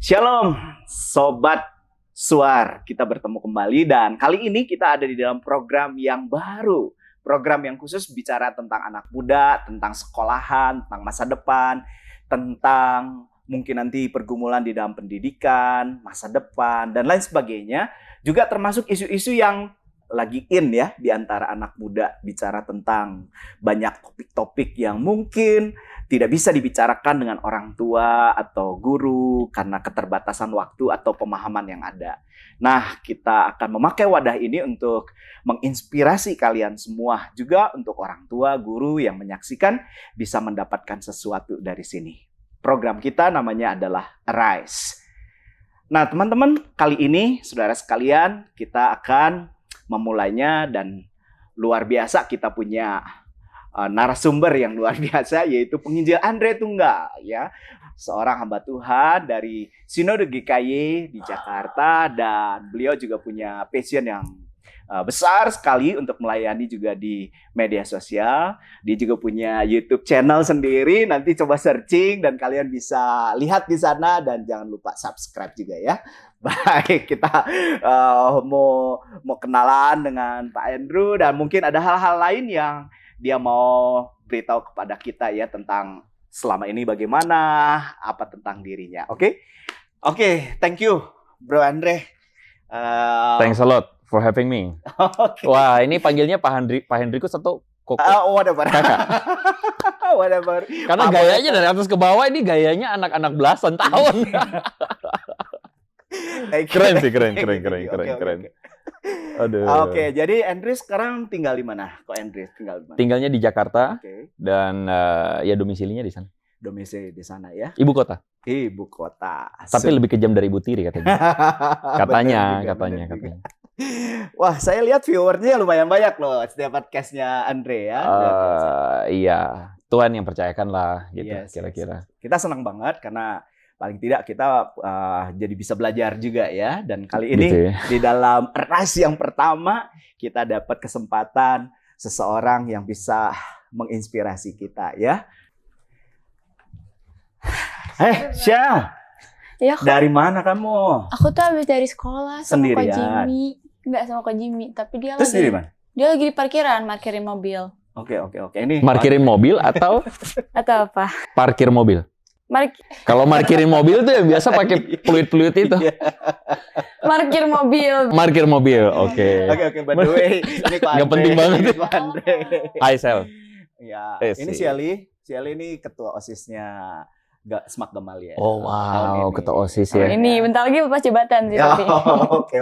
Shalom, Sobat Suar. Kita bertemu kembali dan kali ini kita ada di dalam program yang baru. Program yang khusus bicara tentang anak muda, tentang sekolahan, tentang masa depan, tentang mungkin nanti pergumulan di dalam pendidikan, masa depan, dan lain sebagainya. Juga termasuk isu-isu yang lagi in ya di antara anak muda, bicara tentang banyak topik-topik yang mungkin tidak bisa dibicarakan dengan orang tua atau guru karena keterbatasan waktu atau pemahaman yang ada. Nah, kita akan memakai wadah ini untuk menginspirasi kalian semua, juga untuk orang tua, guru yang menyaksikan bisa mendapatkan sesuatu dari sini. Program kita namanya adalah Arise. Nah, teman-teman, kali ini saudara sekalian kita akan memulainya dan luar biasa kita punya narasumber yang luar biasa, yaitu penginjil Andre Tunggal ya, seorang hamba Tuhan dari Sinode GKY di Jakarta, dan beliau juga punya passion yang besar sekali untuk melayani juga di media sosial. Dia juga punya YouTube channel sendiri, nanti coba searching dan kalian bisa lihat di sana, dan jangan lupa subscribe juga ya. Baik, kita mau kenalan dengan Pak Andrew, dan mungkin ada hal-hal lain yang dia mau beritahu kepada kita ya tentang selama ini bagaimana, apa tentang dirinya. Oke, thank you Bro Andre. Thanks a lot for having me. Okay. Wah, ini panggilnya Pak Hendrikus atau Koko? Whatever. Kakak. Whatever. Karena gayanya dari atas ke bawah, ini gayanya anak-anak belasan tahun. Keren sih, keren. Aduh. Oke, jadi Andrew sekarang tinggal di mana? Kok Andrew tinggal di mana? Tinggalnya di Jakarta, dan ya domisilinya di sana. Domisili di sana ya? Ibu kota. Ibu kota. Tapi lebih kejam dari Ibu Tiri katanya. katanya. Wah, saya lihat viewernya lumayan banyak loh setiap podcastnya Andre ya. Iya, Tuhan yang percayakan lah gitu, Yes. kira-kira. Kita senang banget karena paling tidak kita jadi bisa belajar juga ya. Dan kali ini Gitu ya. di dalam ras yang pertama kita dapat kesempatan seseorang yang bisa menginspirasi kita ya. Syah, Ya, Kak. dari mana kamu? Aku tuh habis dari sekolah sama Kak Sendirian? Jimmy. Enggak, sama Kak Jimmy, tapi dia Terus di lagi mana? dia lagi di parkiran parkirin mobil. Oke. Ini Markirin mobil atau Atau apa? parkir mobil? Kalau markirin mobil tuh ya biasa pakai peluit-peluit itu. Iya. Parkir mobil. Markir mobil, oke. Oke, by the way, ini Pak Nggak Andre. penting banget. Ini Pak Andre. Hai Sel. Ya, ini sih. si Ali ini ketua OSIS-nya Smak Gamaliel. Oh Tahun wow, ini. ketua OSIS ya. Ini bentar lagi lepas jabatan sih Ya, tapi. oke.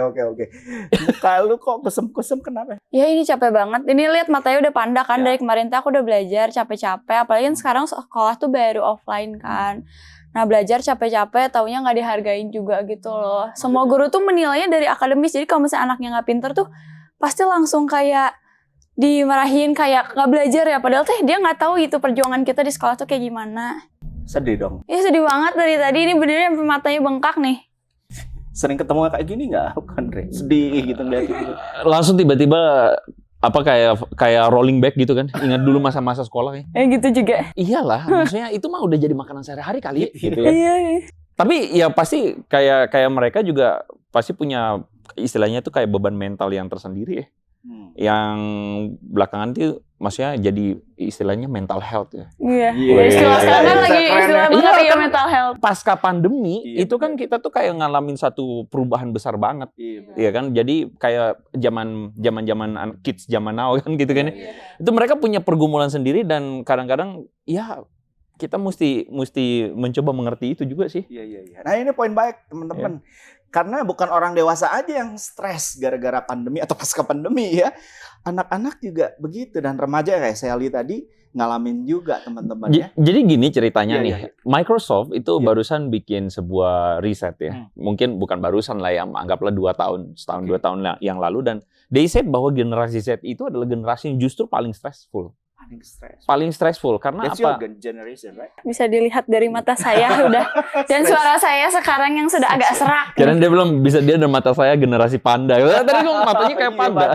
Muka lu kok kusem-kusem kenapa? Ya ini capek banget. Ini lihat matanya udah panda kan, Ya. dari kemarin tuh aku udah belajar capek-capek. Apalagi kan sekarang sekolah tuh baru offline kan. Nah, belajar capek-capek, taunya nggak dihargain juga gitu loh. Semua guru tuh menilainya dari akademis. Jadi kalau misalnya anaknya nggak pinter tuh pasti langsung kayak dimarahin, kayak nggak belajar ya. Padahal teh dia nggak tahu itu perjuangan kita di sekolah tuh kayak gimana. Sedih dong. Ya sedih banget dari tadi. Ini beneran sampai matanya bengkak nih. Sering ketemu kayak gini nggak, Andre? Sedih gitu ngeliat gitu. Langsung tiba-tiba apa kayak rolling back gitu kan. Ingat dulu masa-masa sekolah ya. Gitu juga. Iyalah, maksudnya itu mah udah jadi makanan sehari-hari kali gitu ya. Iya. Tapi ya pasti kayak mereka juga pasti punya istilahnya tuh kayak beban mental yang tersendiri ya. Yang belakangan tuh maksudnya jadi istilahnya mental health ya. Iya. Iya. Istilah sekarang kan lagi Keren istilah ya. banget Iya, ya kan mental health. Pasca pandemi Iya, itu kan betul. kita tuh kayak ngalamin satu perubahan besar banget. Iya. Iya kan? Jadi kayak zaman kids zaman now kan gitu kan. Iya. Itu mereka punya pergumulan sendiri dan kadang-kadang ya kita mesti mencoba mengerti itu juga sih. Iya. Nah, ini poin baik teman-teman. Karena bukan orang dewasa aja yang stres gara-gara pandemi atau pasca pandemi ya. Anak-anak juga begitu, dan remaja kayak Sally tadi ngalamin juga teman-teman ya. Jadi gini ceritanya Iya, nih. iya. Microsoft itu Iya. barusan bikin sebuah riset ya. Mungkin bukan barusan lah ya, anggaplah 2 tahun, setahun 2 tahun yang lalu, dan they said bahwa generasi Z itu adalah generasi yang justru paling stressful. paling stressful karena That's your apa? generation, right? Bisa dilihat dari mata saya udah. Dan suara saya sekarang yang sudah agak serak. Kirain dia belum bisa, dia dan mata saya generasi panda. Tadi kok matanya kayak Iya, panda.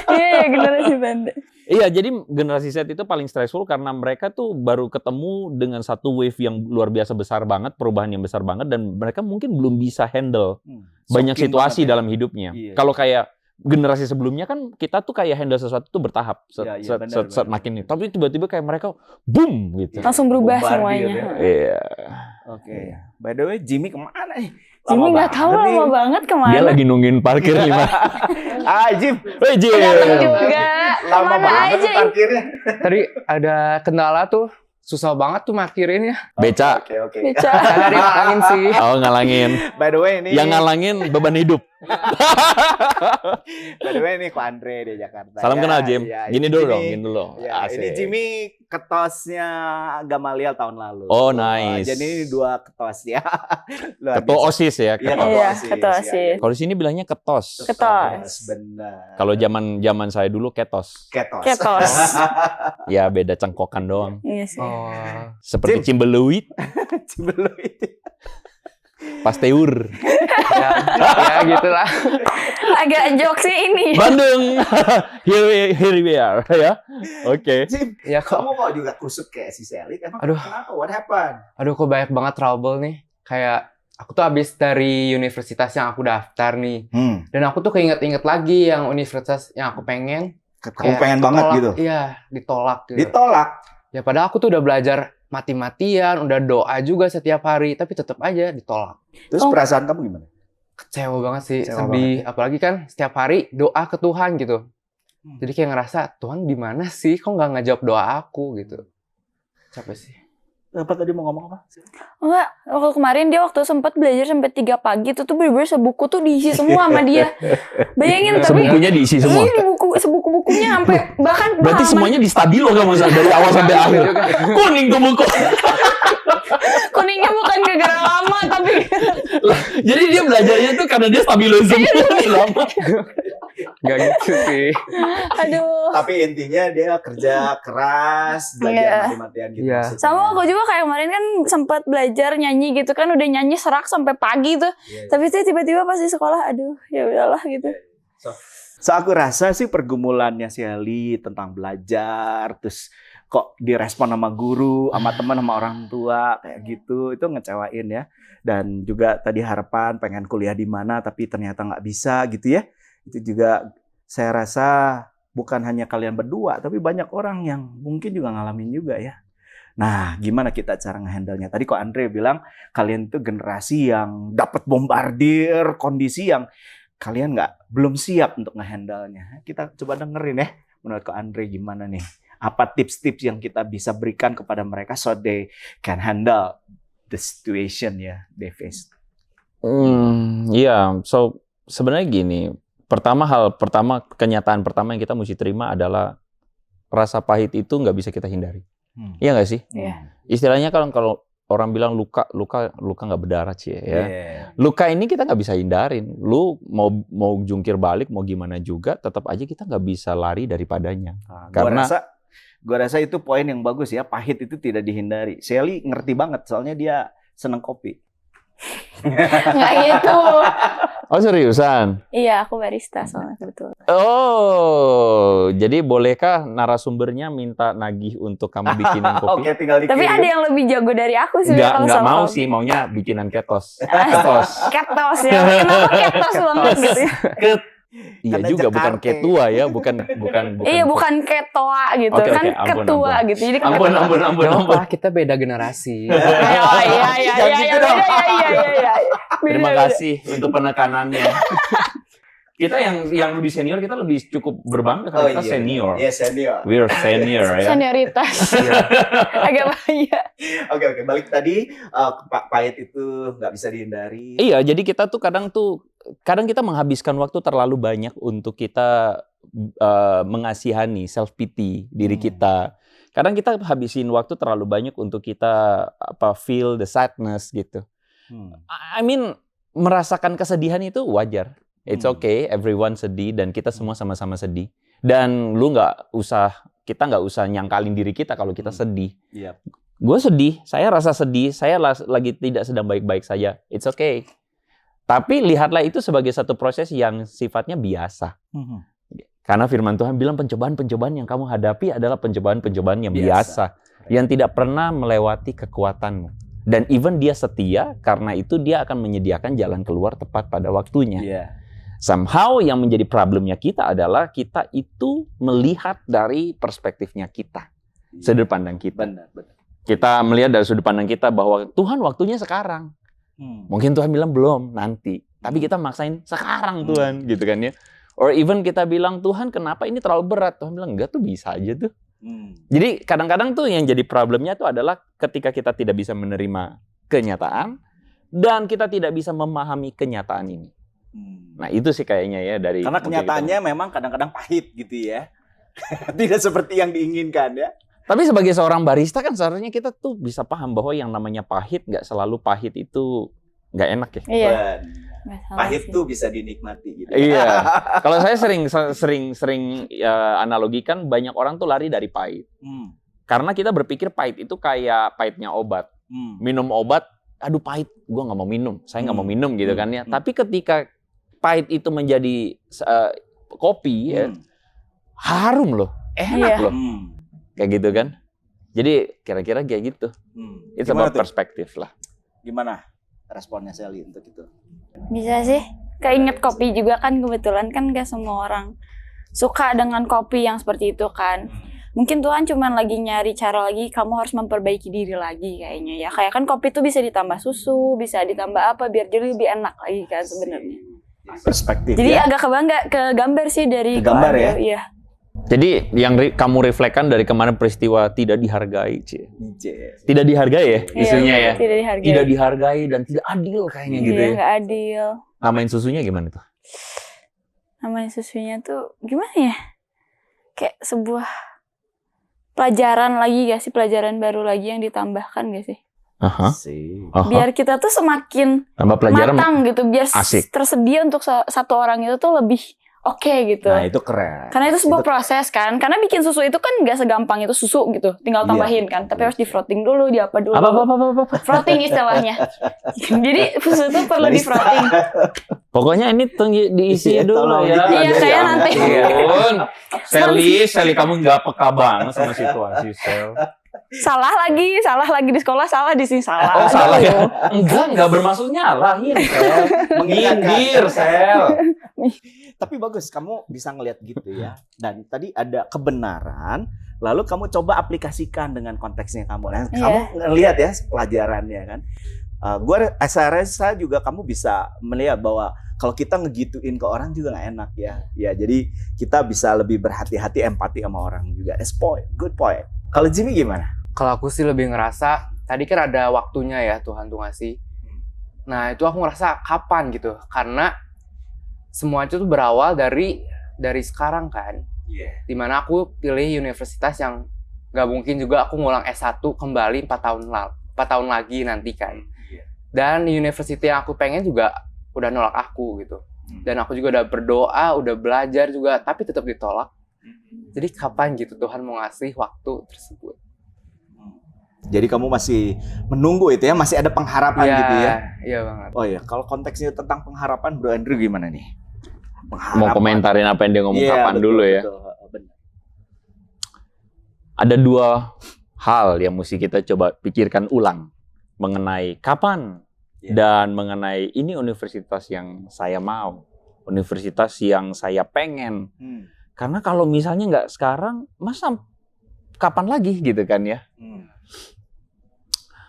Iya, generasi banda. Iya, jadi generasi Z itu paling stressful karena mereka tuh baru ketemu dengan satu wave yang luar biasa besar banget, perubahan yang besar banget, dan mereka mungkin belum bisa handle banyak Shocking situasi banget ya. dalam hidupnya. Iya. Kalau kayak generasi sebelumnya kan kita tuh kayak handle sesuatu tuh bertahap, Iya, benar. makin ini. Tapi tiba-tiba kayak mereka boom gitu. Langsung berubah Bombardir semuanya. ya. Iya. Oke. By the way, Jimmy kemana nih? Jimmy nggak tahu lama banget kemana. Dia lagi nungguin parkir nih, Mas. Jim. Hey, Jim. Datang juga. Lama Kemana banget aja? tuh parkirnya. Tadi ada kendala tuh, susah banget tuh parkirinnya. Beca. Oke. Beca. Saya ngalangin sih. Oh, ngalangin. By the way, ini Yang ngalangin beban hidup. By the way, ini Ko Andre di Jakarta. Salam Ya, kenal, Jim. ya, Gini ini dulu Jimmy. dong, gini dulu. Ya, Asik. ini Jimmy ketosnya Gamaliel tahun lalu. Oh, nice. Jadi ini 2 ketos ya. Luar Ketua biasa. OSIS ya. Iya, Iya, OSIS, ketua ya. OSIS. Kalau di sini bilangnya ketos. Ketos. Benar. Kalau zaman saya dulu ketos. ketos. Ketos. Ya beda cengkokan doang. Iya sih. Oh, Seperti Jim. cimbeluit, Belum itu. pasteur, ya gitulah. Agak jokes sih ini. Bandung. Here we are ya. Oke. Jim, Ya kok, kamu kok juga kusut kayak si Sally? Emang Aduh. kenapa? What happened? aduh kok banyak banget trouble nih. Kayak aku tuh habis dari universitas yang aku daftar nih. Dan aku tuh keinget-inget lagi yang universitas yang aku pengen. Kamu Kayak pengen banget ditolak. gitu? Iya, ditolak gitu. Ditolak. Ya padahal aku tuh udah belajar mati-matian, udah doa juga setiap hari, tapi tetap aja ditolak. Terus Oh. perasaan kamu gimana? Kecewa banget sih, Kecewa sedih. Apalagi kan setiap hari doa ke Tuhan gitu. Jadi kayak ngerasa, Tuhan di mana sih? Kok nggak ngejawab doa aku gitu. Capek sih. Apa tadi mau ngomong apa? Enggak, waktu kemarin dia waktu sempat belajar sampai 3 pagi itu tuh bener-bener sebuku tuh diisi semua sama dia. Bayangin tapi Sebukunya diisi semua. Iya, sebuku-bukunya sampai bahkan Berarti halaman- semuanya di stabilo kamu dari awal sampai akhir. Kuning tuh buku. kuningnya bukan gara-gara lama tapi Jadi dia belajarnya tuh karena dia stabilo semua. Nggak gitu sih. aduh. Tapi intinya dia kerja keras, Iya. belajar mati-matian gitu. Iya. maksudnya. Sama aku juga kayak kemarin kan sempat belajar nyanyi gitu kan udah nyanyi serak sampai pagi tuh. Iya, iya. Tapi tuh tiba-tiba pas di sekolah aduh ya udahlah gitu. So aku rasa sih pergumulannya si Ali tentang belajar, terus kok direspon sama guru, sama teman, sama orang tua kayak gitu, itu ngecewain ya. Dan juga tadi harapan pengen kuliah di mana, tapi ternyata nggak bisa gitu ya. Itu juga saya rasa bukan hanya kalian berdua, tapi banyak orang yang mungkin juga ngalamin juga ya. Nah, gimana kita cara ngehandle-nya? Tadi kok Andre bilang kalian itu generasi yang dapat bombardir kondisi yang kalian belum siap untuk ngehandle-nya. Kita coba dengerin ya, menurut Kak Andre gimana nih? Apa tips-tips yang kita bisa berikan kepada mereka so they can handle the situation ya they face? Iya, so sebenarnya gini. Kenyataan pertama yang kita mesti terima adalah rasa pahit itu nggak bisa kita hindari. Iya nggak sih? Iya. Istilahnya kalau orang bilang luka nggak berdarah sih ya. Yeah. Luka ini kita nggak bisa hindarin. Lu mau jungkir balik, mau gimana juga, tetap aja kita nggak bisa lari daripadanya. Nah, Karena- gua rasa itu poin yang bagus ya. Pahit itu tidak dihindari. Sally ngerti banget soalnya dia seneng kopi. Nggak gitu. Oh seriusan? Iya, aku barista soalnya betul. Oh, jadi bolehkah narasumbernya minta nagih untuk kamu bikinin kopi? Oke, tinggal dikirim. Tapi ada yang lebih jago dari aku sih kalau Nggak soal mau kopi. sih, maunya bikinan ketos. Ketos. Ketos ya. Kenapa ketos banget gitu ya? Iya Karena juga, bukan Jakarta. ketua ya, bukan. Iya, bukan ketoa gitu. Oke, Kan ampun, ketua ampun. gitu. Jadi Ampun. Gak apa, kita beda generasi. Oh, iya. Jangan gitu dong. Iya. Terima Beda. kasih untuk penekanannya. Kita yang lebih senior, kita lebih cukup berbangga karena kita senior. Iya, senior. We're senior ya. Senioritas. Agak bahaya. Oke, balik tadi pahit itu nggak bisa dihindari. Iya, jadi kita tuh kadang kita menghabiskan waktu terlalu banyak untuk kita mengasihani, self pity diri kita. Kadang kita habisin waktu terlalu banyak untuk kita feel the sadness gitu. I mean, merasakan kesedihan itu wajar. It's okay, everyone sedih dan kita semua sama-sama sedih. Dan lu nggak usah kita nggak usah nyangkalin diri kita kalau kita sedih. Iya. Gue sedih, saya rasa sedih, saya lagi tidak sedang baik-baik saja. It's okay. Tapi lihatlah itu sebagai satu proses yang sifatnya biasa. Karena firman Tuhan bilang pencobaan-pencobaan yang kamu hadapi adalah pencobaan-pencobaan yang biasa. Yang tidak pernah melewati kekuatanmu. Dan even dia setia, karena itu dia akan menyediakan jalan keluar tepat pada waktunya. Somehow yang menjadi problemnya kita adalah kita itu melihat dari perspektifnya kita. Sudut pandang kita. Benar. Kita melihat dari sudut pandang kita bahwa Tuhan waktunya sekarang. Mungkin Tuhan bilang belum, nanti. Tapi kita maksain sekarang Tuhan, gitu kan ya. Or even kita bilang, Tuhan kenapa ini terlalu berat? Tuhan bilang, enggak tuh bisa aja tuh. Jadi kadang-kadang tuh yang jadi problemnya tuh adalah ketika kita tidak bisa menerima kenyataan dan kita tidak bisa memahami kenyataan ini. Nah itu sih kayaknya ya dari... Karena kenyataannya memang kadang-kadang pahit gitu ya. Tidak seperti yang diinginkan ya. Tapi sebagai seorang barista kan seharusnya kita tuh bisa paham bahwa yang namanya pahit nggak selalu pahit itu nggak enak ya. Iya. Pahit tuh bisa dinikmati gitu. Iya. Kalau saya sering analogikan banyak orang tuh lari dari pahit. Karena kita berpikir pahit itu kayak pahitnya obat. Minum obat, aduh pahit, gue nggak mau minum. Saya nggak mau minum gitu kan ya. Tapi ketika pahit itu menjadi kopi, ya, harum loh, enak loh. Kayak gitu kan. Jadi kira-kira kayak gitu. It's about perspektif lah. Gimana responnya Sally untuk itu? Bisa sih. Keinget kopi juga kan, kebetulan kan gak semua orang suka dengan kopi yang seperti itu kan. Mungkin Tuhan cuman lagi nyari cara lagi, kamu harus memperbaiki diri lagi kayaknya ya. Kayak kan kopi tuh bisa ditambah susu, bisa ditambah apa biar jadi lebih enak lagi kan sebenarnya. Perspektif. Jadi ya? agak kegambar sih dari Kegambar ya? Iya. Jadi yang kamu reflekan dari kemarin peristiwa tidak dihargai, tidak dihargai ya isunya ya. Tidak dihargai dan tidak adil kayaknya gitu ya. Nggak adil. Namain susunya gimana tuh? Namain susunya tuh gimana ya? Kayak sebuah pelajaran lagi gak sih, pelajaran baru lagi yang ditambahkan gak sih? Biar kita tuh semakin matang gitu, biar tersedia untuk satu orang itu tuh lebih oke gitu. Nah itu keren. Karena itu sebuah proses kan. Karena bikin susu itu kan gak segampang itu susu gitu. Tinggal tambahin kan. Tapi harus di frotting dulu, di apa dulu. Apa? Frotting istilahnya. Jadi susu itu perlu di frotting. Pokoknya ini diisi dulu ya. Iya kayak nanti. Sally kamu gak peka banget sama situasi Sel. Salah lagi di sekolah, salah di sini salah. Oh salah ya? Enggak bermaksud nyalahin Sel. Mengindir Sel. Tapi bagus, kamu bisa ngelihat gitu ya. Dan tadi ada kebenaran, lalu kamu coba aplikasikan dengan konteksnya kamu. Nah, kamu ngelihat ya pelajarannya kan. Saya rasa juga kamu bisa melihat bahwa kalau kita ngegituin ke orang juga nggak enak ya. Ya, jadi kita bisa lebih berhati-hati, empati sama orang juga. That's point, good point. Kalau Jimmy gimana? Kalau aku sih lebih ngerasa, tadi kan ada waktunya ya Tuhan tuh ngasih. Nah itu aku ngerasa kapan gitu, karena semua itu tuh berawal dari sekarang kan. Dimana aku pilih universitas yang gak mungkin juga aku ngulang S1 kembali 4 tahun lagi nanti kan. Dan university yang aku pengen juga udah nolak aku gitu. Dan aku juga udah berdoa, udah belajar juga, tapi tetap ditolak. Jadi kapan gitu Tuhan mau ngasih waktu tersebut? Jadi kamu masih menunggu itu ya, masih ada pengharapan gitu ya? Iya banget. Oh iya, kalau konteksnya tentang pengharapan, Bro Andrew gimana nih? Mau komentarin apa yang dia ngomong kapan dulu ya? Betul. Ada dua hal yang mesti kita coba pikirkan ulang mengenai kapan dan mengenai ini universitas yang saya mau, universitas yang saya pengen. Karena kalau misalnya nggak sekarang, masa kapan lagi gitu kan ya?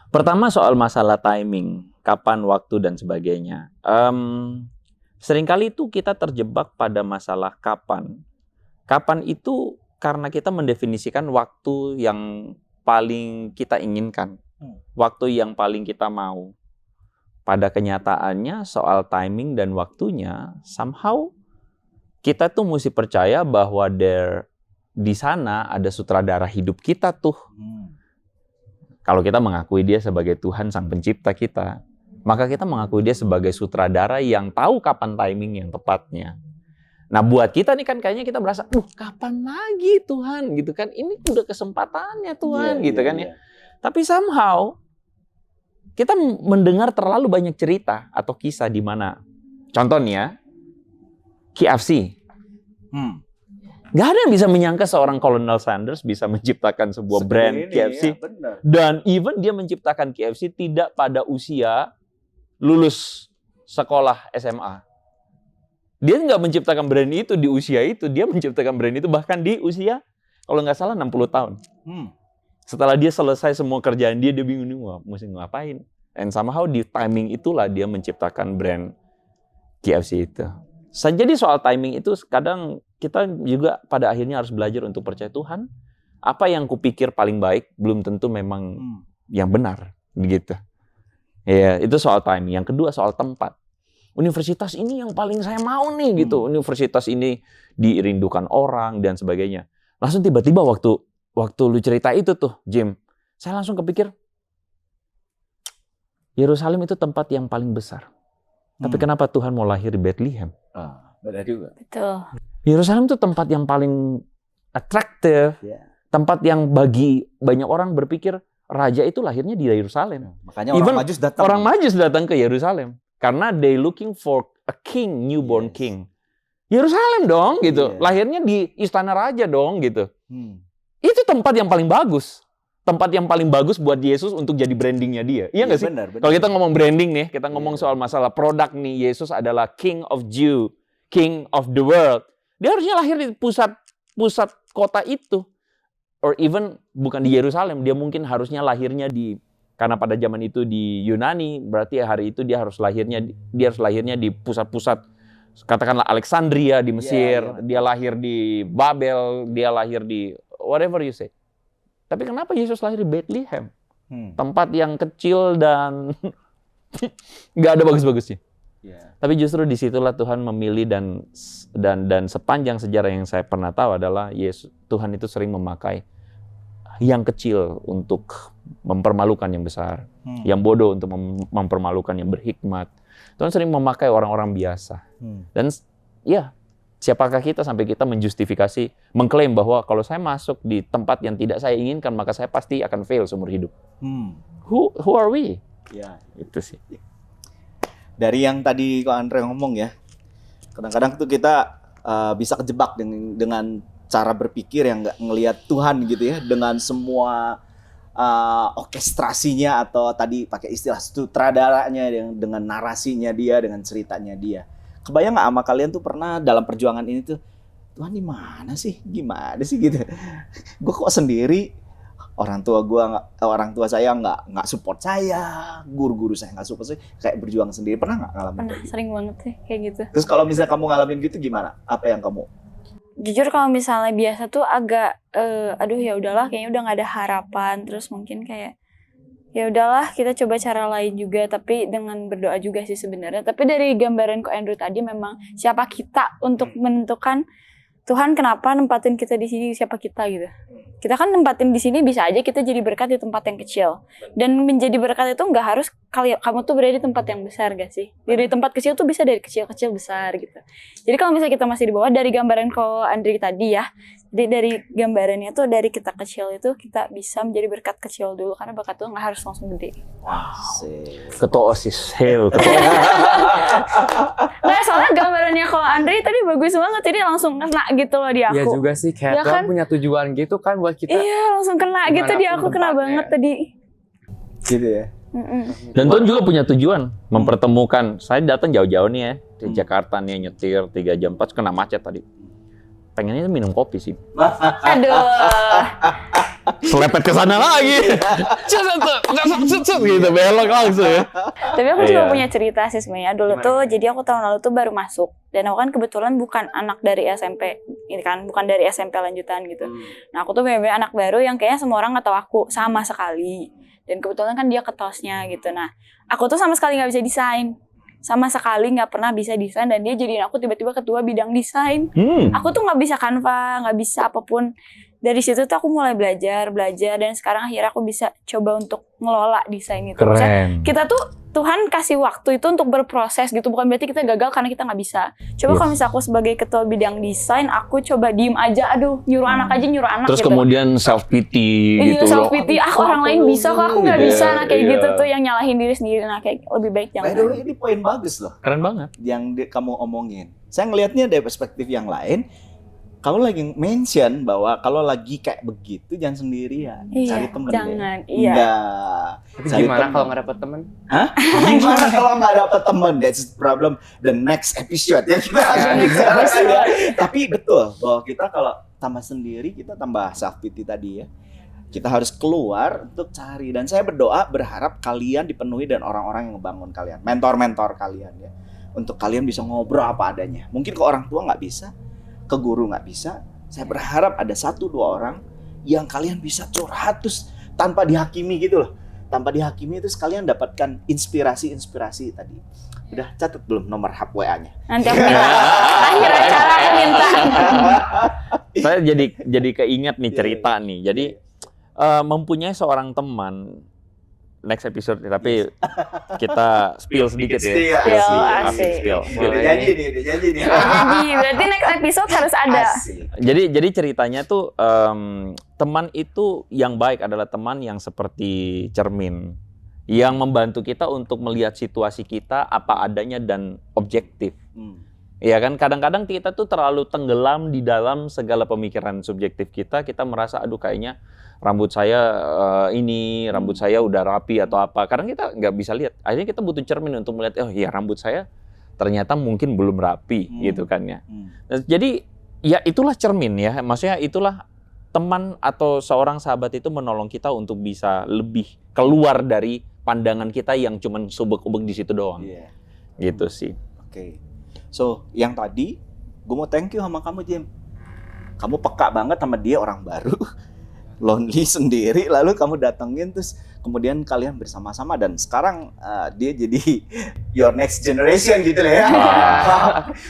Pertama soal masalah timing, kapan, waktu dan sebagainya. Seringkali itu kita terjebak pada masalah kapan. Kapan itu karena kita mendefinisikan waktu yang paling kita inginkan, waktu yang paling kita mau. Pada kenyataannya soal timing dan waktunya, somehow kita tuh mesti percaya bahwa di sana ada sutradara hidup kita tuh. Kalau kita mengakui dia sebagai Tuhan Sang Pencipta kita, maka kita mengakui dia sebagai sutradara yang tahu kapan timing yang tepatnya. Nah buat kita nih kan kayaknya kita berasa, kapan lagi Tuhan gitu kan? Ini udah kesempatannya Tuhan gitu kan ya. Tapi somehow kita mendengar terlalu banyak cerita atau kisah di mana, contohnya KFC. Gak ada yang bisa menyangka seorang Colonel Sanders bisa menciptakan sebuah brand KFC. Ya, dan even dia menciptakan KFC tidak pada usia lulus sekolah SMA. Dia nggak menciptakan brand itu di usia itu, dia menciptakan brand itu bahkan di usia, kalau nggak salah 60 tahun. Setelah dia selesai semua kerjaan dia bingung nih, mesti ngapain. And somehow di timing itulah dia menciptakan brand KFC itu. Jadi soal timing itu kadang kita juga pada akhirnya harus belajar untuk percaya Tuhan. Apa yang kupikir paling baik belum tentu memang yang benar, begitu. Ya, itu soal timing. Yang kedua soal tempat. Universitas ini yang paling saya mau nih gitu. Universitas ini dirindukan orang dan sebagainya. Langsung tiba-tiba waktu lu cerita itu tuh, Jim, saya langsung kepikir Yerusalem itu tempat yang paling besar. Tapi kenapa Tuhan mau lahir di Bethlehem? Benar juga. Betul. Yerusalem itu tempat yang paling atraktif. Tempat yang bagi banyak orang berpikir raja itu lahirnya di Yerusalem. Makanya orang Majus datang. Orang Majus datang ke Yerusalem. Karena they looking for a king, newborn king. Yerusalem dong gitu. Lahirnya di istana raja dong gitu. Itu tempat yang paling bagus. Tempat yang paling bagus buat Yesus untuk jadi brandingnya dia. Iya nggak sih? Benar. Kalau kita ngomong branding nih, kita ngomong soal masalah produk nih. Yesus adalah King of Jew, King of the world. Dia harusnya lahir di pusat kota itu. Or even bukan di Yerusalem. Dia mungkin harusnya lahirnya karena pada zaman itu di Yunani, berarti hari itu dia harus lahirnya di pusat-pusat, katakanlah Alexandria di Mesir, dia lahir di Babel, dia lahir di whatever you say. Tapi kenapa Yesus lahir di Bethlehem? Tempat yang kecil dan nggak ada bagus-bagusnya. Tapi justru disitulah Tuhan memilih dan sepanjang sejarah yang saya pernah tahu adalah Tuhan itu sering memakai yang kecil untuk mempermalukan yang besar, yang bodoh untuk mempermalukan yang berhikmat. Tuhan sering memakai orang-orang biasa. Dan siapakah kita sampai kita menjustifikasi, mengklaim bahwa kalau saya masuk di tempat yang tidak saya inginkan, maka saya pasti akan fail seumur hidup. Who are we? Itu sih. Dari yang tadi Ko Andre ngomong ya, kadang-kadang tuh kita bisa kejebak dengan cara berpikir yang nggak ngelihat Tuhan gitu ya, dengan semua orkestrasinya atau tadi pakai istilah sutradaranya, dengan narasinya dia, dengan ceritanya dia. Kebayang nggak sama kalian tuh pernah dalam perjuangan ini tuh, Tuhan di mana sih, gimana sih gitu? Gue kok sendiri, orang tua saya nggak support saya, guru-guru saya nggak support saya, kayak berjuang sendiri. Pernah nggak ngalamin? Pernah, sering banget sih kayak gitu. Terus kalau misalnya kamu ngalamin gitu gimana? Apa yang kamu? Jujur kalau misalnya biasa tuh agak aduh ya udahlah, kayaknya udah nggak ada harapan, terus mungkin kayak ya udahlah kita coba cara lain juga, tapi dengan berdoa juga sih sebenarnya. Tapi dari gambaran Ko Andrew tadi, memang siapa kita untuk menentukan Tuhan kenapa nempatin kita di sini, siapa kita gitu. Kita kan nempatin di sini bisa aja kita jadi berkat di tempat yang kecil. Dan menjadi berkat itu nggak harus kamu tuh berada di tempat yang besar gak sih? Dari tempat kecil tuh bisa dari kecil-kecil besar gitu. Jadi kalau misalnya kita masih di bawah, dari gambaran Ko Andri tadi ya, jadi dari gambarannya tuh dari kita kecil itu kita bisa menjadi berkat kecil dulu, karena berkat itu nggak harus langsung gede. Ketua OSIS, Nah, soalnya gambarannya Ko Andri tadi bagus banget, jadi langsung kena gitu loh di aku. Iya juga sih, kayak Ya kan? punya tujuan gitu kan buat kita. Iya, langsung kena gitu di aku, kena banget tadi. Gitu ya. Dan Tuhan juga punya tujuan mempertemukan. Saya datang jauh-jauh nih ya di Jakarta nih, nyetir 3 jam, pas kena macet tadi. Pengennya minum kopi sih. Aduh. Selepet ke sana lagi. Gitu belok langsung ya. Tapi aku juga punya cerita sih sebenarnya. Dulu tuh, jadi aku tahun lalu tuh baru masuk, dan aku kan kebetulan bukan anak dari SMP, ini kan bukan dari SMP lanjutan gitu. Nah, aku tuh bener-bener anak baru yang kayaknya semua orang nggak tahu aku sama sekali. Dan kebetulan kan dia ketosnya gitu. Nah, aku tuh sama sekali nggak bisa desain. Sama sekali nggak pernah bisa desain, dan dia jadiin aku tiba-tiba ketua bidang desain. Aku tuh nggak bisa Canva, nggak bisa apapun. dari situ tuh aku mulai belajar dan sekarang akhirnya aku bisa coba untuk ngelola desain itu. Maksudnya, Keren. kita tuh Tuhan kasih waktu itu untuk berproses gitu, bukan berarti kita gagal karena kita nggak bisa. Coba Yes. kalau misalnya aku sebagai ketua bidang desain, aku coba diem aja, nyuruh anak Terus gitu. kemudian self pity Iya, gitu self loh. pity, Aduh, orang lain bisa kok, aku nggak Iya, bisa. Nah kayak iya. gitu tuh yang nyalahin diri sendiri. Nah kayak lebih baik By jangan. the way, ini poin bagus loh Keren banget. yang kamu omongin. Saya ngelihatnya dari perspektif yang lain. Kamu lagi mention bahwa kalau lagi kayak begitu jangan sendirian, Iya, cari temen jangan, deh. iya. Enggak. Tapi Cari gimana temen. kalau nggak dapet temen? Hah? Gimana kalau nggak dapet temen? That's the problem. The next episode ya kita akan bicarakan ya. Tapi betul bahwa kita kalau tambah sendiri kita tambah self pity tadi ya. Kita harus keluar untuk cari, dan saya berharap kalian dipenuhi dan orang-orang yang ngebangun kalian, mentor-mentor kalian ya, untuk kalian bisa ngobrol apa adanya. Mungkin ke orang tua nggak bisa, ke guru nggak bisa. Saya berharap ada 1-2 orang yang kalian bisa curhat terus tanpa dihakimi gitu loh. Tanpa dihakimi terus kalian dapatkan inspirasi tadi. Udah catat belum nomor hap WA-nya? Nanti aku minta. Akhir acara aku minta. Saya jadi keinget nih Iya, cerita nih. Jadi mempunyai seorang teman, next episode tapi kita spill sedikit ya. Spill, asik. Spill. Udah janji nih. Jadi berarti next episode harus ada. Asik. Jadi ceritanya tuh teman itu yang baik adalah teman yang seperti cermin, yang membantu kita untuk melihat situasi kita apa adanya dan objektif. Ya kan, kadang-kadang kita tuh terlalu tenggelam di dalam segala pemikiran subjektif kita. Kita merasa aduh kayaknya rambut saya rambut saya udah rapi atau apa. Karena kita nggak bisa lihat. Akhirnya kita butuh cermin untuk melihat, oh iya rambut saya ternyata mungkin belum rapi gitu kan ya. Nah, jadi ya itulah cermin ya. Maksudnya itulah teman atau seorang sahabat itu menolong kita untuk bisa lebih keluar dari pandangan kita yang cuman subek-ubek di situ doang. Iya. Gitu sih. Oke. So, yang tadi gue mau thank you sama kamu, Jim. Kamu peka banget sama dia, orang baru. Lonely sendiri, lalu kamu datengin terus kemudian kalian bersama-sama dan sekarang dia jadi your next generation gitu lah ya.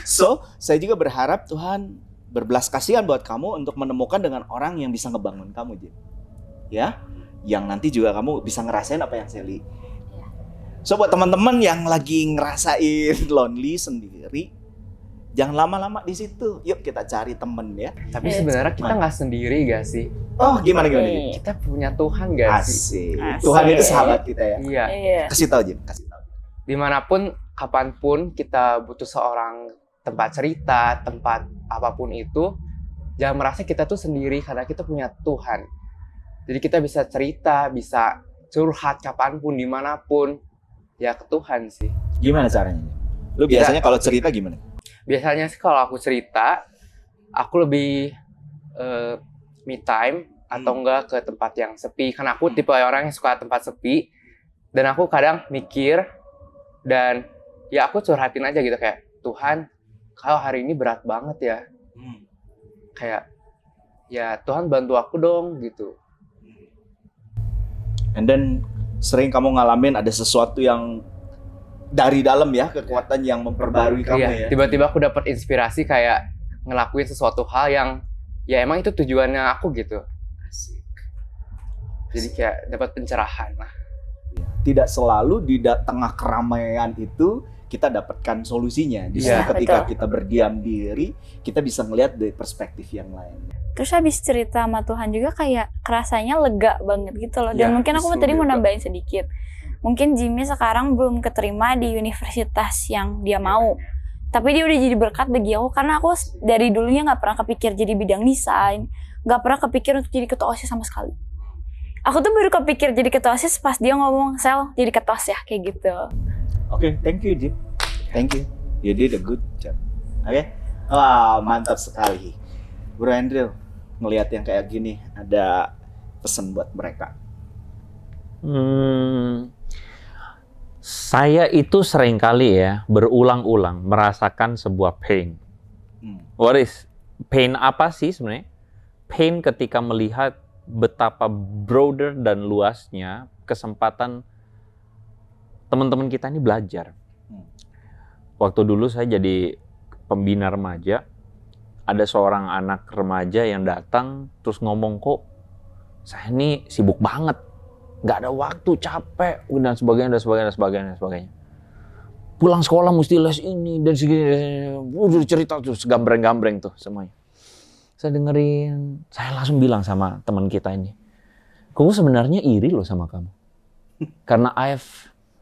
So, saya juga berharap Tuhan berbelas kasihan buat kamu untuk menemukan dengan orang yang bisa ngebangun kamu, Jim. Ya, yang nanti juga kamu bisa ngerasain apa yang Sally. So, buat teman-teman yang lagi ngerasain lonely sendiri, jangan lama-lama di situ. Yuk kita cari temen ya. Tapi sebenarnya kita nggak sendiri gak sih? Oh, gimana? Kita punya Tuhan gak sih? Asik. Tuhan itu sahabat kita ya. Iya. Iya. Kasih tahu, Jim, kasih tahu. Dimanapun, kapanpun kita butuh seorang tempat cerita, tempat apapun itu, jangan merasa kita tuh sendiri karena kita punya Tuhan. Jadi kita bisa cerita, bisa curhat kapanpun, dimanapun, ya ke Tuhan sih. Gimana caranya? Lu biasanya kalau cerita gimana? Biasanya sih kalau aku cerita, aku lebih me time atau enggak ke tempat yang sepi. Karena aku tipe orang yang suka tempat sepi, dan aku kadang mikir dan ya aku curhatin aja gitu kayak, Tuhan, kalau hari ini berat banget ya. Kayak ya Tuhan bantu aku dong gitu. And then sering kamu ngalamin ada sesuatu yang dari dalam ya, kekuatan yang memperbarui kamu Iya, ya. tiba-tiba aku dapat inspirasi kayak ngelakuin sesuatu hal yang ya emang itu tujuannya aku gitu. Asik. Jadi kayak dapat pencerahan lah. Tidak selalu di tengah keramaian itu kita dapatkan solusinya. Di Iya, ketika betul. kita berdiam diri, kita bisa ngelihat dari perspektif yang lain. Terus habis cerita sama Tuhan juga kayak kerasanya lega banget gitu loh. Dan Ya, mungkin aku justru tadi mau juga. nambahin sedikit. Mungkin Jimmy sekarang belum keterima di universitas yang dia mau. Tapi dia udah jadi berkat bagi aku karena aku dari dulunya nggak pernah kepikir jadi bidang desain, nggak pernah kepikir untuk jadi ketua OSIS sama sekali. Aku tuh baru kepikir jadi ketua OSIS pas dia ngomong, Sel, jadi ketua OSIS ya, kayak gitu. Oke, thank you, Jim. Thank you. You did a good job. Oke? Wah, mantap sekali. Bro Andrew, ngelihat yang kayak gini, ada pesan buat mereka. Saya itu seringkali ya berulang-ulang merasakan sebuah pain. What is pain apa sih sebenarnya? Pain ketika melihat betapa broader dan luasnya kesempatan teman-teman kita ini belajar. Waktu dulu saya jadi pembina remaja, ada seorang anak remaja yang datang terus ngomong, kok saya ini sibuk banget, nggak ada waktu, capek dan sebagainya. Pulang sekolah mesti les ini dan segini, udah cerita tuh gambreng-gambreng tuh semuanya. Saya dengerin, saya langsung bilang sama teman kita ini, aku sebenarnya iri loh sama kamu, karena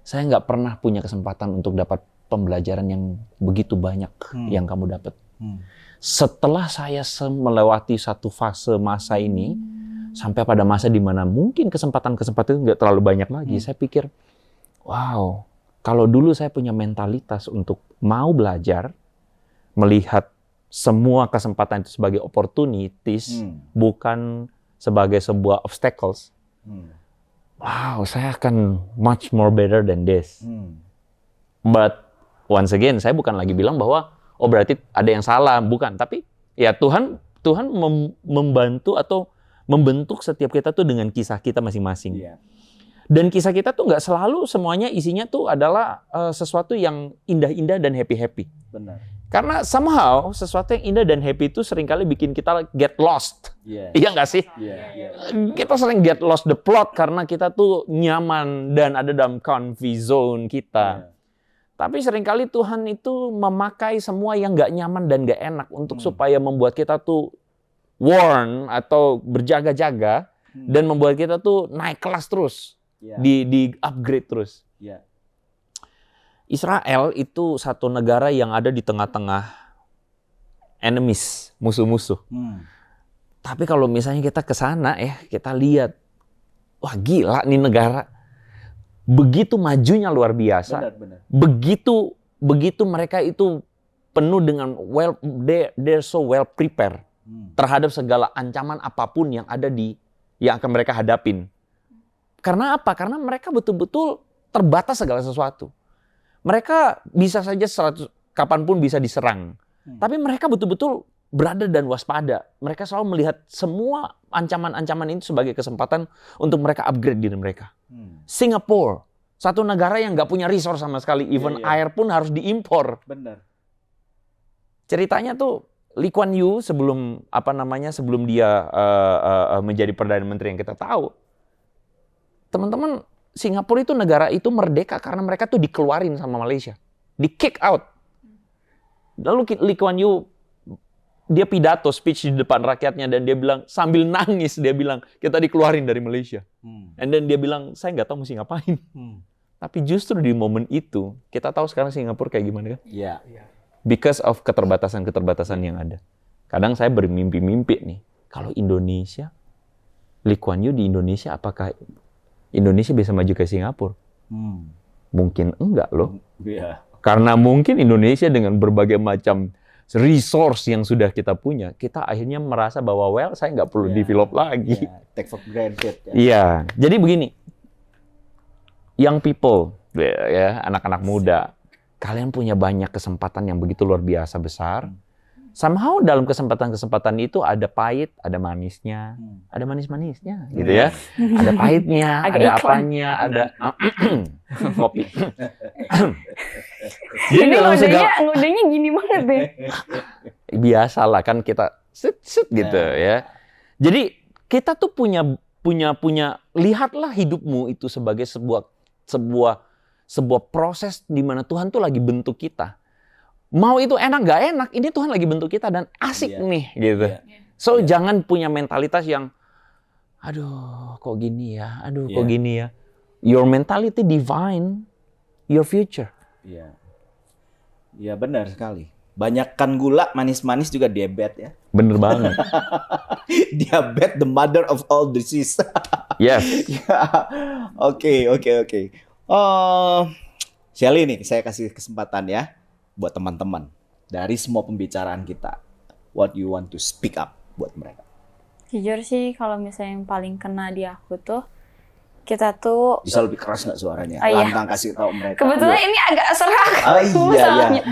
saya nggak pernah punya kesempatan untuk dapat pembelajaran yang begitu banyak yang kamu dapat. Setelah saya melewati satu fase masa ini, sampai pada masa di mana mungkin kesempatan-kesempatan itu nggak terlalu banyak lagi, saya pikir, wow, kalau dulu saya punya mentalitas untuk mau belajar, melihat semua kesempatan itu sebagai opportunities, bukan sebagai sebuah obstacles, wow, saya akan much more better than this. But once again, saya bukan lagi bilang bahwa berarti ada yang salah, bukan. Tapi ya Tuhan membantu atau membentuk setiap kita tuh dengan kisah kita masing-masing. Yeah. Dan kisah kita tuh nggak selalu semuanya isinya tuh adalah sesuatu yang indah-indah dan happy-happy. Benar. Karena somehow sesuatu yang indah dan happy itu seringkali bikin kita get lost. Yeah. Iya nggak sih? Yeah. Kita sering get lost the plot karena kita tuh nyaman dan ada dalam comfy zone kita. Yeah. Tapi seringkali Tuhan itu memakai semua yang nggak nyaman dan nggak enak untuk supaya membuat kita tuh warn atau berjaga-jaga dan membuat kita tuh naik kelas terus, di upgrade terus. Israel itu satu negara yang ada di tengah-tengah enemies, musuh-musuh. Tapi kalau misalnya kita ke sana kita lihat, wah gila nih negara. Begitu majunya luar biasa. Benar. Begitu mereka itu penuh dengan they're so well prepared terhadap segala ancaman apapun yang akan mereka hadapin. Karena apa? Karena mereka betul-betul terbatas segala sesuatu. Mereka bisa saja kapanpun bisa diserang. Tapi mereka betul-betul berada dan waspada. Mereka selalu melihat semua ancaman-ancaman itu sebagai kesempatan untuk mereka upgrade diri mereka. Singapura, satu negara yang nggak punya resource sama sekali, even air pun harus diimpor. Benar. Ceritanya tuh Lee Kuan Yew sebelum dia menjadi perdana menteri yang kita tahu, teman-teman, Singapura itu negara itu merdeka karena mereka tuh dikeluarin sama Malaysia, di kick out. Lalu Lee Kuan Yew dia pidato speech di depan rakyatnya dan dia bilang sambil nangis, dia bilang kita dikeluarin dari Malaysia. And then dia bilang saya nggak tahu mesti ngapain. Tapi justru di momen itu kita tahu sekarang Singapura kayak gimana kan? Iya. Because of keterbatasan yang ada. Kadang saya bermimpi-mimpi nih, kalau Indonesia, Lee Kuan Yew di Indonesia, apakah Indonesia bisa maju ke Singapura? Mungkin enggak loh. Yeah. Karena mungkin Indonesia dengan berbagai macam resource yang sudah kita punya, kita akhirnya merasa bahwa saya nggak perlu develop lagi. Take for granted. Iya, jadi begini, young people, anak-anak muda, kalian punya banyak kesempatan yang begitu luar biasa besar. Somehow dalam kesempatan-kesempatan itu ada pahit, ada manisnya, ada manis-manisnya, gitu ya. Ada pahitnya, ada apanya, ada kopi. Jadi ngudenya gini banget deh. Biasalah kan kita set gitu ya. Jadi kita tuh punya lihatlah hidupmu itu sebagai sebuah proses di mana Tuhan tuh lagi bentuk kita. Mau itu enak gak enak, ini Tuhan lagi bentuk kita dan asik nih gitu. So jangan punya mentalitas yang aduh kok gini ya, kok gini ya. Your mentality divine your future. Iya benar sekali. Banyakkan gula, manis-manis juga diabetes ya. Bener banget. Diabetes the mother of all disease. Yes. Oke. Shelly nih, saya kasih kesempatan ya buat teman-teman dari semua pembicaraan kita. What you want to speak up buat mereka? Jujur sih, kalau misalnya yang paling kena di aku tuh, kita tuh bisa lebih keras nggak suaranya? Lantang kasih tahu mereka. Kebetulan ini agak serak.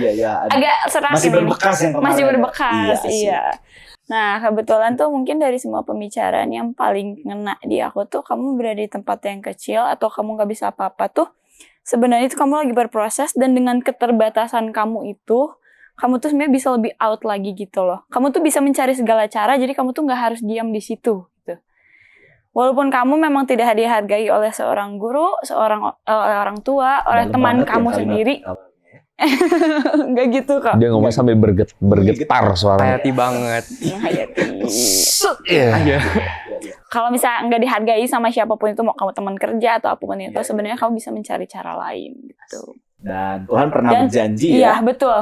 Iya. Agak serak. Masih berbekas yang kemarin. Masih berbekas, iya. Nah, kebetulan tuh mungkin dari semua pembicaraan yang paling kena di aku tuh, kamu berada di tempat yang kecil atau kamu nggak bisa apa-apa tuh, sebenarnya itu kamu lagi berproses dan dengan keterbatasan kamu itu, kamu tuh sebenarnya bisa lebih out lagi gitu loh. Kamu tuh bisa mencari segala cara, jadi kamu tuh nggak harus diam di situ gitu. Walaupun kamu memang tidak dihargai oleh seorang guru, oleh orang tua, oleh Dalam teman banget ya kamu kalimat sendiri. awalnya. Nggak gitu kok. Dia ngomong sambil bergetar suaranya. Hayati banget. Iya. Kalau misalnya nggak dihargai sama siapapun itu, mau kamu teman kerja atau apapun itu, sebenarnya kamu bisa mencari cara lain gitu. Dan Tuhan pernah berjanji Iya, betul.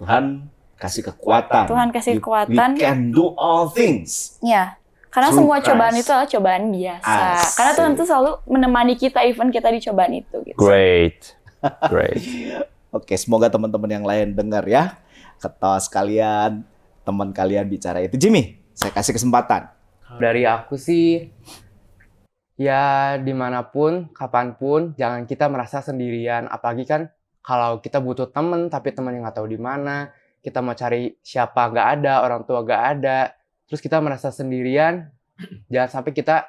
Tuhan kasih kekuatan. Tuhan kasih kekuatan. We can do all things. Ya, karena Through semua cobaan Christ. itu adalah cobaan biasa. Asik. Karena Tuhan tuh selalu menemani kita, even kita di cobaan itu. Gitu. Great. Oke, semoga teman-teman yang lain dengar ya. Ketawa sekalian, teman kalian bicara itu. Jimmy, saya kasih kesempatan. Dari aku sih, ya dimanapun, kapanpun, jangan kita merasa sendirian. Apalagi kan kalau kita butuh teman, tapi teman yang nggak tahu di mana, kita mau cari siapa nggak ada, orang tua nggak ada, terus kita merasa sendirian, jangan sampai kita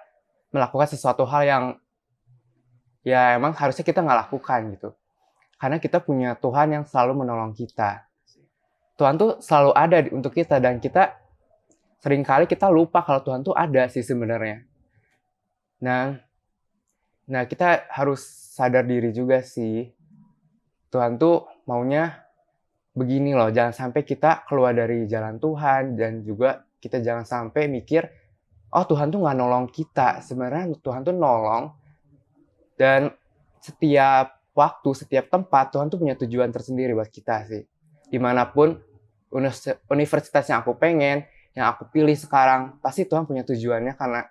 melakukan sesuatu hal yang ya emang harusnya kita nggak lakukan gitu. Karena kita punya Tuhan yang selalu menolong kita. Tuhan tuh selalu ada untuk kita, dan kita seringkali kita lupa kalau Tuhan tuh ada sih sebenarnya. Nah kita harus sadar diri juga sih. Tuhan tuh maunya begini loh, jangan sampai kita keluar dari jalan Tuhan, dan juga kita jangan sampai mikir, oh Tuhan tuh nggak nolong kita. Sebenarnya Tuhan tuh nolong, dan setiap waktu, setiap tempat, Tuhan tuh punya tujuan tersendiri buat kita sih. Dimanapun universitas yang aku pengen, yang aku pilih sekarang, pasti Tuhan punya tujuannya, karena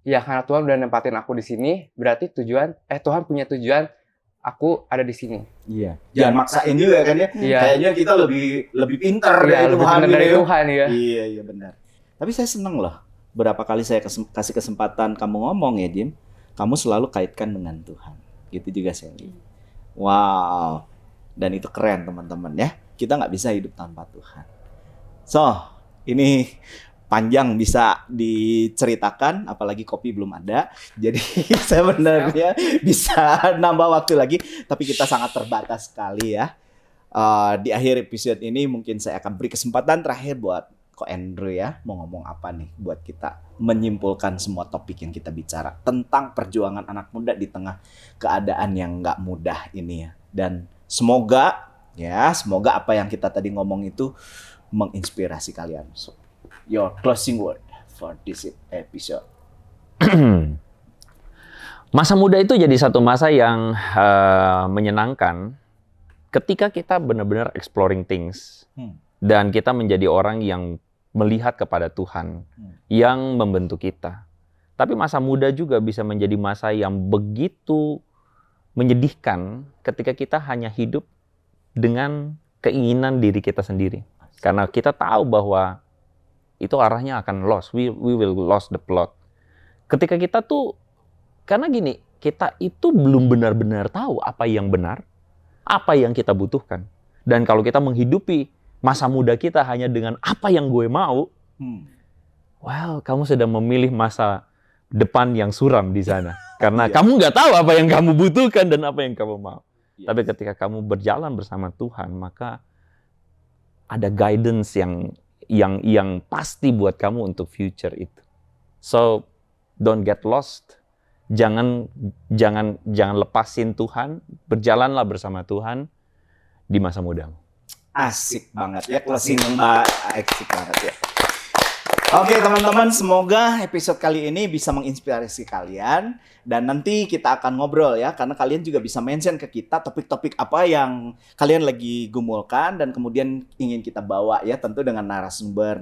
karena Tuhan udah nempatin aku di sini, berarti Tuhan punya tujuan aku ada di sini. Iya. Jangan maksain juga kan ya. Iya. Kayaknya kita lebih pintar dari lebih Tuhan benar dari gitu. Tuhan ya. Iya benar. Tapi saya senang loh. Berapa kali saya kasih kesempatan kamu ngomong ya, Jim. Kamu selalu kaitkan dengan Tuhan. Gitu juga Sally. Wow. Dan itu keren teman-teman ya. Kita nggak bisa hidup tanpa Tuhan. So, ini panjang bisa diceritakan, apalagi kopi belum ada. Jadi sebenarnya bisa nambah waktu lagi, tapi kita sangat terbatas sekali ya. Di akhir episode ini mungkin saya akan beri kesempatan terakhir buat Ko Andrew ya, mau ngomong apa nih buat kita menyimpulkan semua topik yang kita bicara tentang perjuangan anak muda di tengah keadaan yang nggak mudah ini ya. Dan semoga apa yang kita tadi ngomong itu menginspirasi kalian. So, your closing word for this episode. Masa muda itu jadi satu masa yang menyenangkan ketika kita benar-benar exploring things dan kita menjadi orang yang melihat kepada Tuhan yang membentuk kita. Tapi masa muda juga bisa menjadi masa yang begitu menyedihkan ketika kita hanya hidup dengan keinginan diri kita sendiri. Karena kita tahu bahwa itu arahnya akan lost. We will lose the plot. Ketika kita tuh, karena gini, kita itu belum benar-benar tahu apa yang benar, apa yang kita butuhkan. Dan kalau kita menghidupi masa muda kita hanya dengan apa yang gue mau, well, kamu sedang memilih masa depan yang suram di sana. Karena kamu nggak tahu apa yang kamu butuhkan dan apa yang kamu mau. Tapi ketika kamu berjalan bersama Tuhan, maka ada guidance yang pasti buat kamu untuk future itu. So don't get lost. Jangan lepasin Tuhan. Berjalanlah bersama Tuhan di masa mudamu. Asik banget ya, closing asik banget ya. Oke teman-teman, semoga episode kali ini bisa menginspirasi kalian. Dan nanti kita akan ngobrol ya, karena kalian juga bisa mention ke kita topik-topik apa yang kalian lagi gumulkan dan kemudian ingin kita bawa ya, tentu dengan narasumber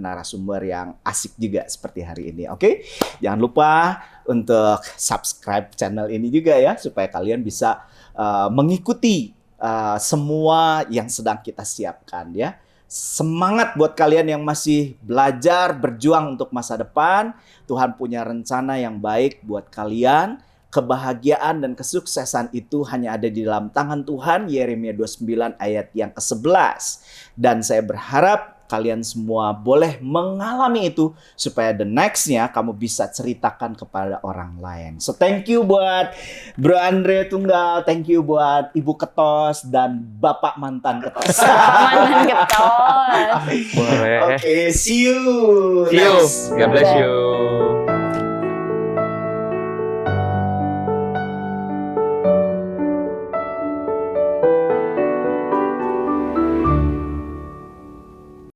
yang asik juga seperti hari ini. Oke, jangan lupa untuk subscribe channel ini juga ya, supaya kalian bisa mengikuti semua yang sedang kita siapkan ya. Semangat buat kalian yang masih belajar, berjuang untuk masa depan. Tuhan punya rencana yang baik buat kalian. Kebahagiaan dan kesuksesan itu hanya ada di dalam tangan Tuhan. Yeremia 29 ayat yang ke-11. Dan saya berharap kalian semua boleh mengalami itu supaya the next-nya kamu bisa ceritakan kepada orang lain. So thank you buat Bro Andre Tunggal, thank you buat Ibu Ketos dan Bapak mantan Ketos. Mantan ketos. Boleh. Oke, see you. See you. next. God bless you.